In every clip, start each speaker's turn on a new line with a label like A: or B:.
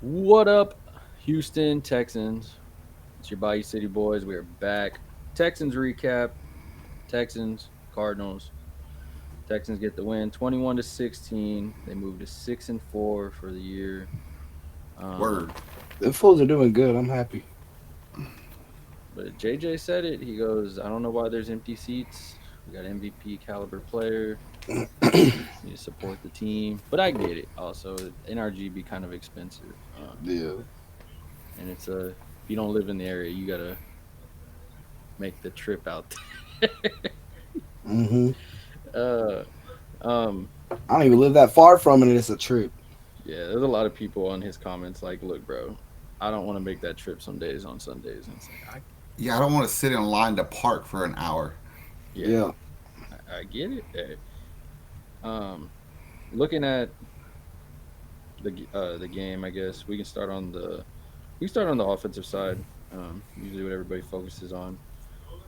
A: What up, Houston Texans? It's your Bayou City boys. We are back. Texans recap. Texans, Cardinals. Texans get the win 21-16. They moved to 6-4 for the year.
B: Word.
C: The fools are doing good. I'm happy.
A: But JJ said it. He goes, I don't know why there's empty seats. We got MVP caliber player. Just need to support the team. But I get it. Also, NRG be kind of expensive.
C: Yeah.
A: And if you don't live in the area, you gotta make the trip out there.
C: hmm
A: uh, um,
C: I don't even live that far from it, and it's a trip.
A: yeah, there's a lot of people on his comments like, look, bro, I don't want to make that trip some days on Sundays. And it's like,
B: Yeah, I don't want to sit in line to park for an hour.
A: yeah,
C: Yeah.
A: I get it. Um, looking at the game, I guess we can start on the offensive side. Usually what everybody focuses on.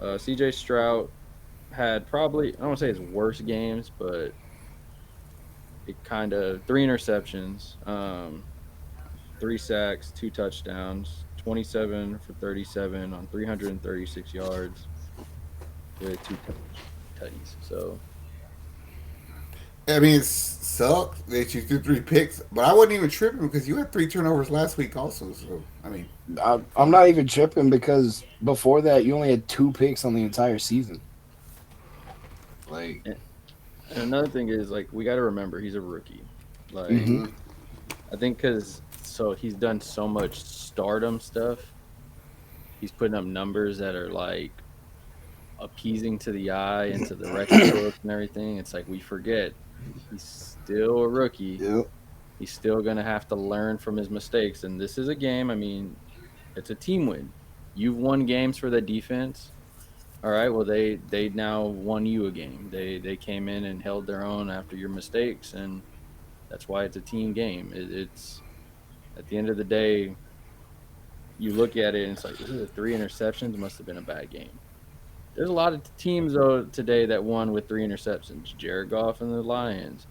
A: CJ Stroud had probably I don't want to say his worst games, but it kind of three interceptions, three sacks, two touchdowns, 27 for 37 on 336 yards with two tutties. So
B: I mean, it sucked that you threw three picks, but I wasn't even tripping because you had three turnovers last week also. So, I mean,
C: I'm not even tripping because before that, you only had two picks on the entire season. Like,
A: and, and another thing is like we got to remember he's a rookie. Like
C: hmm
B: mm-hmm.
A: I think because so he's done so much stardom stuff. He's putting up numbers that are like appeasing to the eye and to the record books and everything. It's like we forget he's still a rookie.
C: yep.
A: He's still going to have to learn from his mistakes. And this is a game. I mean, it's a team win. You've won games for the defense. All right. Well, they now won you a game. They came in and held their own after your mistakes, and that's why it's a team game. It's at the end of the day, you look at it and it's like, ugh, three interceptions must have been a bad game. There's a lot of teams though today that won with three interceptions. Jared Goff and the Lions.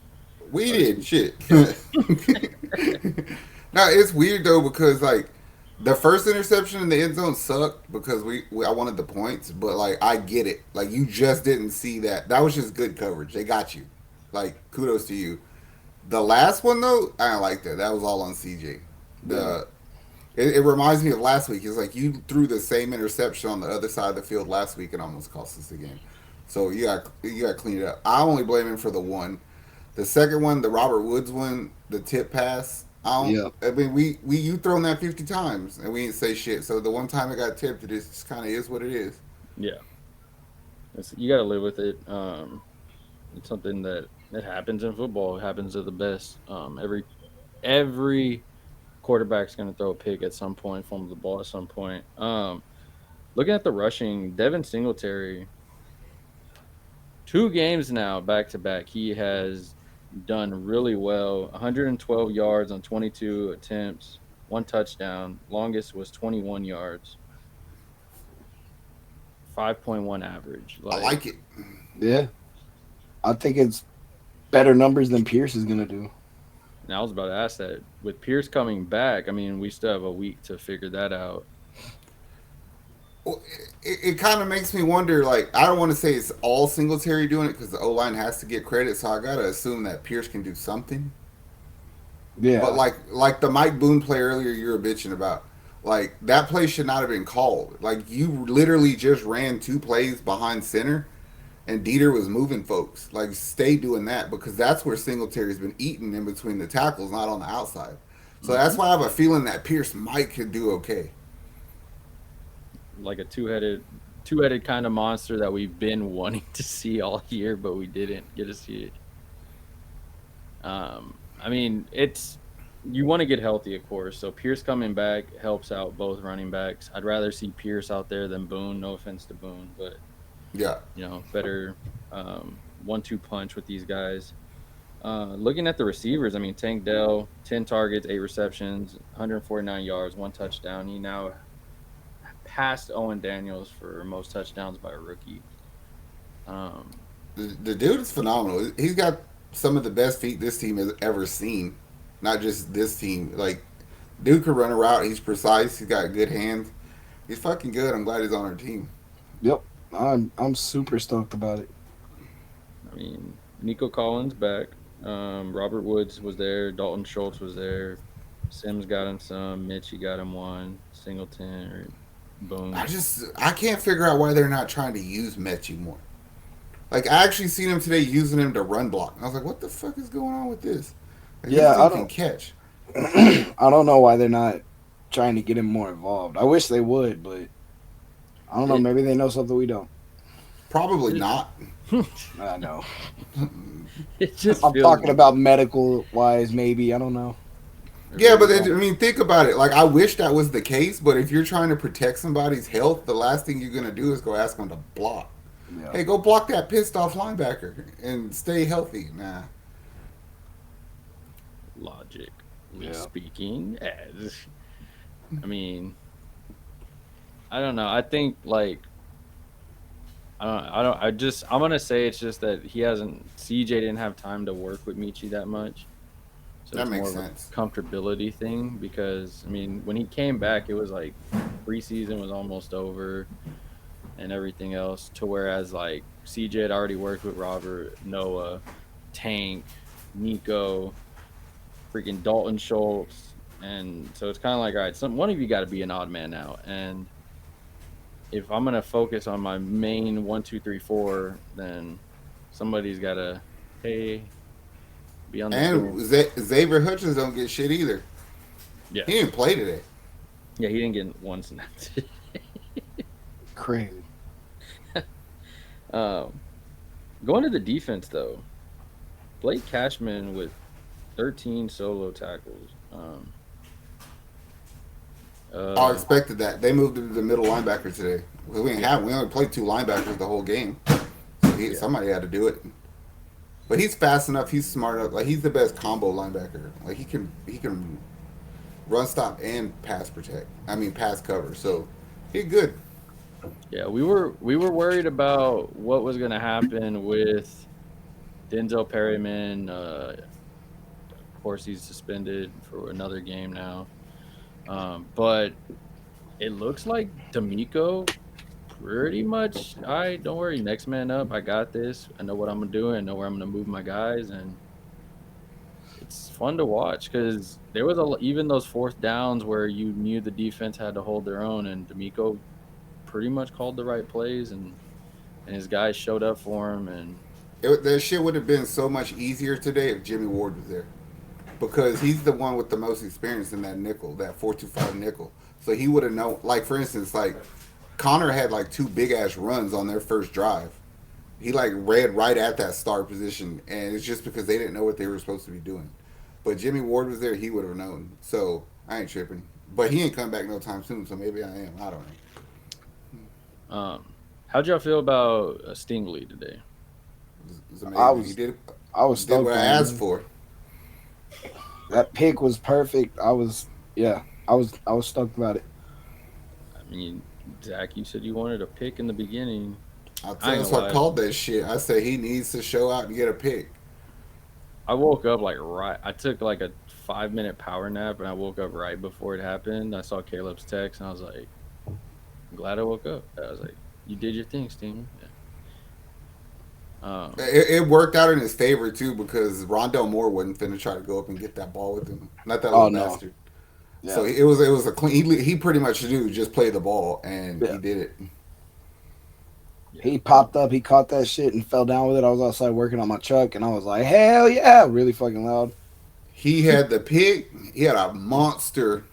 B: We
A: Uh,
B: did shit. Now it's weird though because like the first interception in the end zone sucked because we I wanted the points, but like I get it. Like you just didn't see that. That was just good coverage. They got you. Like kudos to you. The last one though, I don't like that. That was all on CJ.
C: Yeah.
B: The it reminds me of last week. It's like you threw the same interception on the other side of the field last week and almost cost us the game. So you got to clean it up. I only blame him for the one. The second one, the Robert Woods one, the tip pass. I don't.
C: Yeah.
B: I mean, we you thrown that 50 times and we didn't say shit. So the one time it got tipped, it just kind of is what it is.
A: yeah, you got to live with it. It's something that happens in football. It happens to the best. Every quarterback's going to throw a pick at some point, fumble the ball at some point. Looking at the rushing, Devin Singletary, 2 games now back to back. He has done really well. 112 yards on 22 attempts, one touchdown. Longest was 21 yards, 5.1 average.
B: I like it.
C: Yeah. I think it's better numbers than Pierce is gonna do.
A: And I was about to ask that with Pierce coming back. I mean, we still have a week to figure that out.
B: Well, it kind of makes me wonder. Like, I don't want to say it's all Singletary doing it because the O line has to get credit. So I gotta assume that Pierce can do something. But
C: Yeah.
B: like the Mike Boone play earlier, you were bitching about. Like that play should not have been called. Like you literally just ran two plays behind center, and Dieter was moving folks. Like stay doing that because that's where Singletary's been eating in between the tackles, not on the outside. So that's
A: Hmm.
B: why I have a feeling that Pierce might could do okay.
A: Like a two headed kind of monster that we've been wanting to see all year, but we didn't get to see it. I mean, it's you want to get healthy, of course. So Pierce coming back helps out both running backs. I'd rather see Pierce out there than Boone. No offense to Boone, but
B: Yeah,
A: better 1-2 punch with these guys. Looking at the receivers, I mean, Tank Dell, 10 targets, 8 receptions, 149 yards, one touchdown. He now passed Owen Daniels for most touchdowns by a rookie. Um,
B: the dude is phenomenal. He's got some of the best feet this team has ever seen. Not just this team. Like Dude could run a route. He's precise. He's got good hands. He's fucking good. I'm glad he's on our team.
C: Yep. I'm super stoked about it.
A: I mean, Nico Collins back. Robert Woods was there. Dalton Schultz was there. Sims got him some. Mitchie got him one. Singleton, or boom.
B: I can't figure out why they're not trying to use Mechie more. Like I actually seen him today using him to run block. I was like, what the fuck is going on with this? Like this
C: Yeah, I
B: dude can
C: don't
B: catch.
C: I don't know why they're not trying to get him more involved. I wish they would, but I don't know.
A: It,
C: Maybe they know something we don't.
B: Probably not.
C: I know.
A: it just
C: I'm
A: feels
C: talking about medical wise, maybe. I don't know.
B: Yeah, but
A: really
B: I mean, think about it. Like, I wish that was the case, but if you're trying to protect somebody's health, the last thing you're gonna do is go ask them to block.
C: Yeah.
B: Hey, go block that pissed off linebacker and stay healthy. Nah,
A: logically
C: Yeah.
A: speaking. As I mean, I don't know. I think like I don't. I don't. I just. I'm gonna say it's just that he hasn't. CJ didn't have time to work with Michi that much, so
B: that
A: it's more
B: makes
A: of a
B: sense.
A: comfortability thing. Because I mean, when he came back, it was like preseason was almost over and everything else. To whereas like CJ had already worked with Robert, Noah, Tank, Nico, freaking Dalton Schultz, and so it's kind of like, all right, one of you got to be an odd man out, and if I'm gonna focus on my main 1, 2, 3, 4, then somebody's gotta, hey, be on the
B: And
A: bench.
B: Xavier Hutchins don't get shit either. He
A: Yes,
B: didn't play today.
A: yeah, he didn't get one snap.
C: Crazy.
A: um, Going to the defense though, Blake Cashman with 13 solo tackles.
B: I
A: Uh,
B: expected that. They moved him to the middle linebacker today.
A: yeah,
B: We only played two linebackers the whole game, so
A: yeah,
B: somebody had to do it. But he's fast enough. He's smart enough. Like he's the best combo linebacker. Like he can run stop and pass protect. I mean pass cover. So he's good.
A: yeah. We were worried about what was gonna happen with Denzel Perryman. Of course, he's suspended for another game now. But it looks like D'Amico pretty much. All right, don't worry. Next man up. I got this. I know what I'm gonna do. I know where I'm gonna move my guys, and it's fun to watch because there was even those fourth downs where you knew the defense had to hold their own, and D'Amico pretty much called the right plays, and his guys showed up for him, and
B: That shit would have been so much easier today if Jimmy Ward was there, because he's the one with the most experience in that nickel, that 4-2-5 nickel. So he would have known. Like for instance, like Connor had like two big ass runs on their first drive. He like read right at that star position, and it's just because they didn't know what they were supposed to be doing. But Jimmy Ward was there; he would have known. So I ain't tripping. But he ain't coming back no time soon. So maybe I am. I don't know.
A: how'd y'all feel about Stingley today?
B: It's
C: I
B: amazing.
C: was I was
B: Did what
C: stoked
B: I
C: on
B: asked
C: him.
B: for.
C: That pick was perfect. I was stoked about it.
A: I mean, Zach, you said you wanted a pick in the beginning.
B: I
A: I
B: tell
A: ain't
B: us
A: gonna
B: I
A: lie.
B: called that shit. I said he needs to show out and get a pick.
A: I woke up like right. I took like a 5 minute power nap, and I woke up right before it happened. I saw Caleb's text, and I was like, "I'm glad I woke up." I was like, "You did your thing, Steamer." Yeah. Um,
B: It worked out in his favor too because Rondell Moore wasn't finna try to go up and get that ball with him. Not that
C: Oh
B: little
C: no.
B: bastard. So
C: Yeah.
B: it was a clean. He pretty much knew just play the ball and
C: Yeah.
B: he did it.
A: yeah.
C: He popped up, he caught that shit and fell down with it. I was outside working on my truck and I was like, hell yeah, really fucking loud.
B: He had the pick. He had a monster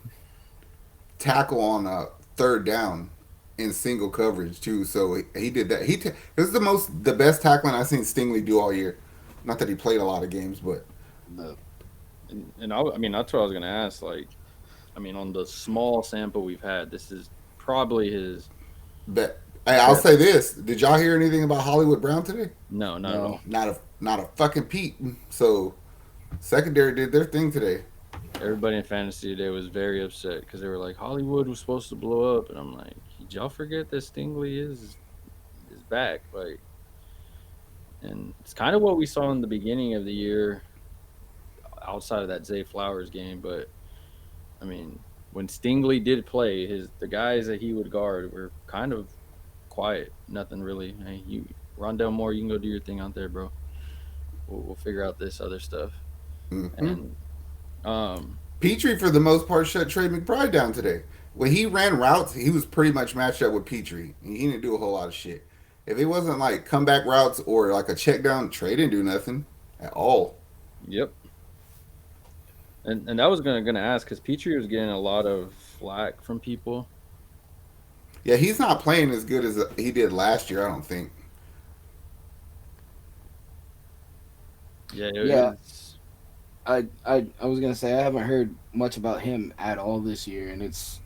B: tackle on a third down in single coverage too. So he did that. This is the best tackling I've seen Stingley do all year. Not that he played a lot of games, but
C: The,
A: And I mean, that's what I was gonna ask. Like, I mean, on the small sample we've had, this is probably his
B: but hey, I'll
A: best.
B: say this: did y'all hear anything about Hollywood Brown today?
A: No, not at
C: no.
A: all.
B: Not a fucking peep. So secondary did their thing today.
A: Everybody in fantasy today was very upset because they were like, Hollywood was supposed to blow up, and I'm like, did y'all forget that Stingley is back? Like, and it's kind of what we saw in the beginning of the year, outside of that Zay Flowers game. But I mean, when Stingley did play, the guys that he would guard were kind of quiet. Nothing really. Hey, Rondell Moore, you can go do your thing out there, bro. We'll figure out this other stuff.
B: Hmm.
A: And um,
B: Petrie, for the most part, shut Trey McBride down today. When he ran routes, he was pretty much matched up with Petrie. He didn't do a whole lot of shit. If it wasn't like comeback routes or like a check down, Trey didn't do nothing at all.
A: yep. And that was gonna ask because Petrie was getting a lot of flack from people.
B: Yeah, he's not playing as good as he did last year, I don't think.
A: Yeah,
C: Yeah,
A: it's
C: I was gonna say I haven't heard much about him at all this year, and it's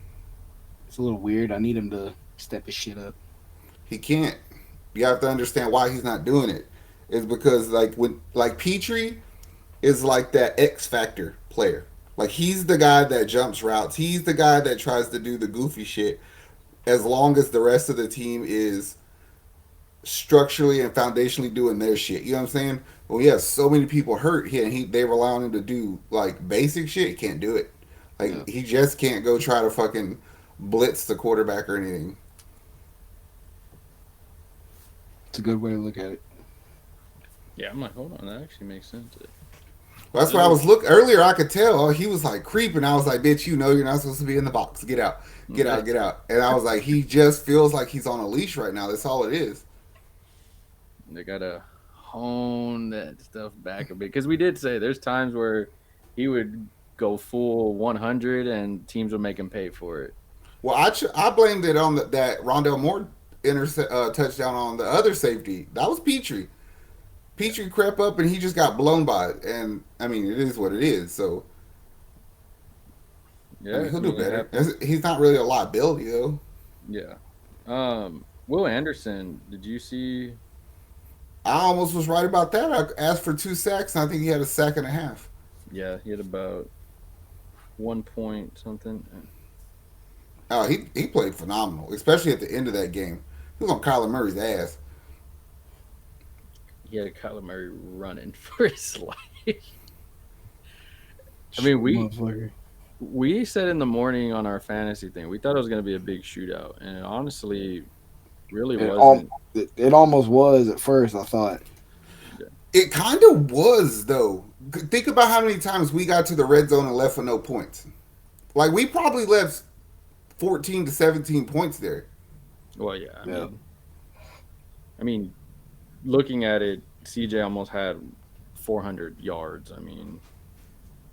C: a little weird. I need him to step his shit up.
B: He can't. You have to understand why he's not doing it. Is because like Petrie is like that X factor player. Like he's the guy that jumps routes. He's the guy that tries to do the goofy shit. As long as the rest of the team is structurally and foundationally doing their shit, you know what I'm saying? Well, he has so many people hurt here, and they rely on him to do like basic shit. He can't do it.
C: Yeah,
B: Like he just can't go try to fucking blitz the quarterback or anything.
C: it's a good way to look at it.
A: yeah. I'm like, hold on, that actually makes sense.
B: That's what I was look earlier. I could tell he was like creeping. I was like, "Bitch, you know you're not supposed to be in the box. Get out, get out, get out." And I was like, "He just feels like he's on a leash right now. That's all it is."
A: They gotta hone that stuff back a bit because we did say there's times where he would go full 100 and teams would make him pay for it.
B: Well, I blamed it on that Rondell Moore touchdown on the other safety. That was Petrie. Petrie crept up and he just got blown by it. And I mean, it is what it is. So I
A: Yeah,
B: mean,
A: I
B: he'll do
A: mean it
B: better.
A: happens.
B: He's not really a liability though.
A: Yeah. Will Anderson, did you see?
B: I almost was right about that. I asked for 2 sacks, and I think he had a sack and a half.
A: Yeah, he had about 1 point something.
B: Oh, he played phenomenal, especially at the end of that game. He was on Kyler Murray's ass.
A: He had Kyler Murray running for his life. I mean,
C: Motherfucker.
A: we said in the morning on our fantasy thing, we thought it was going to be a big shootout, and it honestly really
C: It, al-
A: wasn't.
C: it almost was at first. I thought.
A: Yeah.
B: It kind of was though. Think about how many times we got to the red zone and left with no points. Like we probably left 14 to 17 points there.
A: Well, yeah.
C: Yeah.
A: I mean, looking at it, CJ almost had 400 yards. I mean,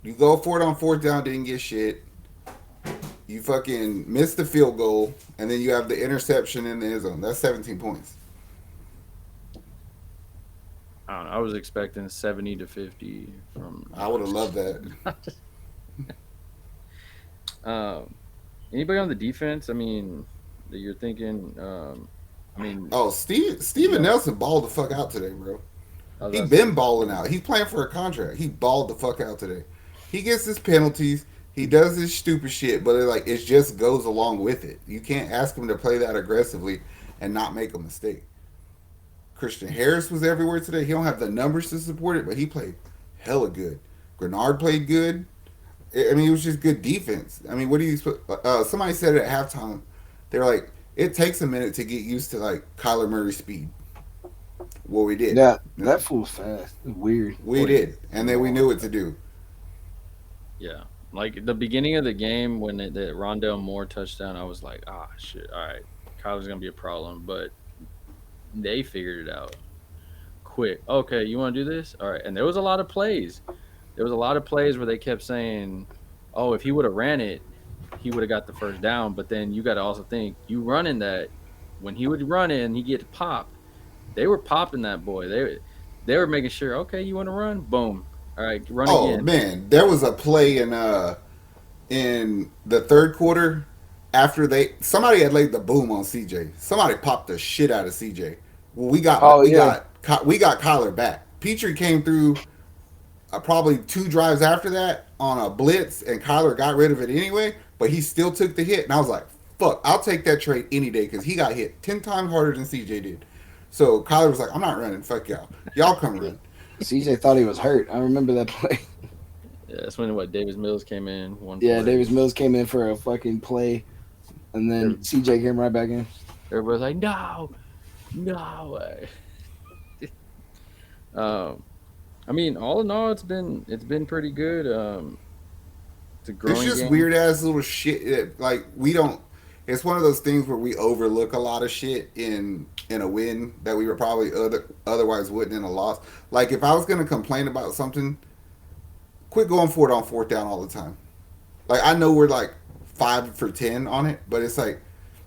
B: You go for it on fourth down, didn't get shit. You fucking missed the field goal, and then you have the interception in the end zone. That's 17 points.
A: I don't know. I was expecting 70 to 50 from.
B: I would have loved that.
A: um, Anybody on the defense? I mean, that you're thinking. I mean,
B: Oh, Steven
A: yeah,
B: Nelson balled the fuck out today, bro.
A: I was
B: He
A: about to
B: been
A: say,
B: balling out. He's playing for a contract. He balled the fuck out today. He gets his penalties. He does his stupid shit, but it just goes along with it. You can't ask him to play that aggressively and not make a mistake. Christian Harris was everywhere today. He don't have the numbers to support it, but he played hella good. Grenard played good. I mean, it was just good defense. I mean, what do you? Somebody said it at halftime. They're like, it takes a minute to get used to like Kyler Murray's speed. Well, we did.
C: Yeah, that fool's fast. It's weird.
B: We did, and then we knew what to do.
A: yeah. Like the beginning of the game when the Rondell Moore touchdown, I was like, ah, shit. All right, Kyler's gonna be a problem, but they figured it out quick. Okay, you want to do this? All right. And there was a lot of plays. There was a lot of plays where they kept saying, "Oh, if he would have ran it, he would have got the first down." But then you got to also think you running that when he would run it and he get popped, they were popping that boy. They were making sure. Okay, you want to run? Boom. All right, run
B: Oh
A: again.
B: man, there was a play in the third quarter after somebody had laid the boom on CJ. Somebody popped the shit out of CJ. Well,
C: Oh yeah,
B: we got Kyler back. Petrie came through probably 2 drives after that on a blitz, and Kyler got rid of it anyway. But he still took the hit, and I was like, "Fuck, I'll take that trade any day," because he got hit 10 times harder than CJ did. So Kyler was like, "I'm not running. Fuck y'all. Y'all come run."
C: CJ thought he was hurt. I remember that play.
A: Yeah, that's when Davis Mills came in. One
C: Yeah,
A: play.
C: Davis Mills came in for a fucking play, and then CJ came right back in.
A: Everybody's like, no. um, I mean, all in all, it's been pretty good. It's a
B: It's
A: growing
B: just
A: game.
B: weird ass little shit. Like we don't. It's one of those things where we overlook a lot of shit in a win that we were probably otherwise wouldn't in a loss. Like if I was gonna complain about something, quit going for it on fourth down all the time. Like I know we're like 5 for 10 on it, but it's like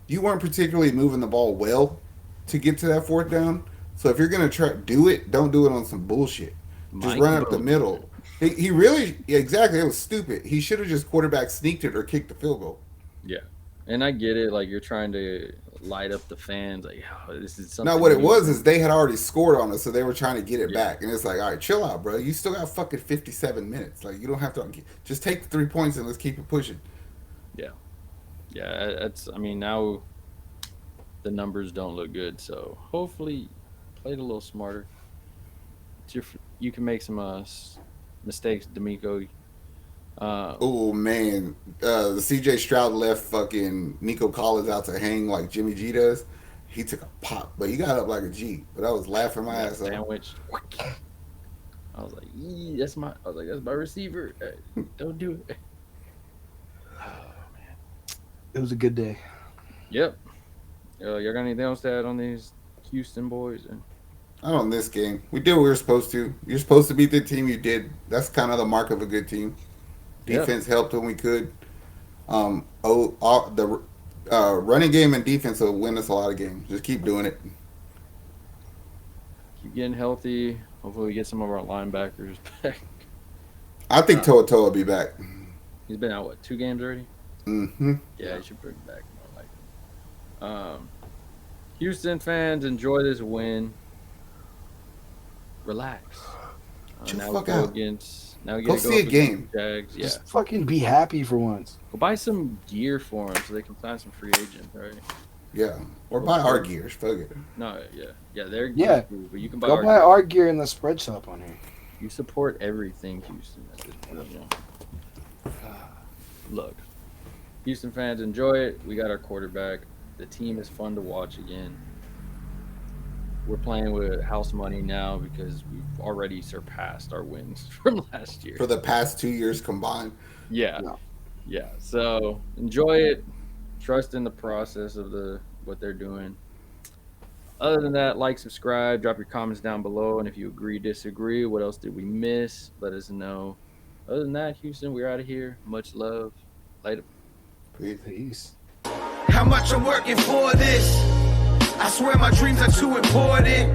B: you weren't particularly moving the ball well to get to that fourth down. So if you're gonna try do it, don't do it on some bullshit. Just
A: Mike
B: run up the
A: Boone.
B: middle. He really exactly. It was stupid. He should have just quarterback sneaked it or kicked the field goal.
A: Yeah, and I get it. Like you're trying to light up the fans. Like, oh, this is
B: Now
A: something
B: what it
A: new.
B: was is they had already scored on us, so they were trying to get it
A: Yeah,
B: back. And it's like, all right, chill out, bro. You still got fucking 57 minutes. Like you don't have to just take the 3 points and let's keep it pushing.
A: yeah, yeah. That's. I mean, now the numbers don't look good. So hopefully, play it a little smarter. You can make some mistakes, D'Amico.
B: Oh man, the CJ Stroud left fucking Nico Collins out to hang like Jimmy G does. He took a pop, but he got up like a G. But I was laughing my
A: That
B: ass off.
A: sandwich. I was like, that's my. I was like, that's my receiver. Don't do it. Oh man.
C: It was a good day.
A: Yep. Y'all got anything else to add on these Houston boys?
B: Not on this game. We did what we were supposed to. You're supposed to beat the team you did. That's kind of the mark of a good team.
A: Yep.
B: Defense helped when we could. The running game and defense will win us a lot of games. Just keep doing it.
A: Keep getting healthy. Hopefully, we get some of our linebackers back.
B: I think Toa Toa will be back.
A: He's been out 2 games already.
B: Mm-hmm.
A: Yeah, he should bring him back more like. Houston fans, enjoy this win. Relax.
B: Chill
A: Now
B: the
A: we
B: fuck
A: go
B: out.
A: against. Now we
B: Go
A: get to
B: see a
A: up
B: game.
A: against Jags. Yeah,
C: Just fucking be happy for once.
A: go buy some gear for them so they can sign some free agents, right?
B: Yeah. Or buy our gears. Fuck it.
A: No, yeah, they're
C: Yeah.
A: cool, but you can buy
C: Go
A: our
C: buy
A: gear.
C: our gear in the spread shop on here.
A: You support everything Houston at this point. You know? Look, Houston fans, enjoy it. We got our quarterback. The team is fun to watch again. We're playing with house money now because we've already surpassed our wins from last year.
B: For the past 2 years combined.
A: Yeah.
C: No.
A: Yeah. So enjoy it. Trust in the process of what they're doing. Other than that, like, subscribe, drop your comments down below. And if you agree, disagree, what else did we miss? Let us know. Other than that, Houston, we're out of here. Much love. Later.
C: Peace.
D: How much I'm working for this? I swear my dreams are too important.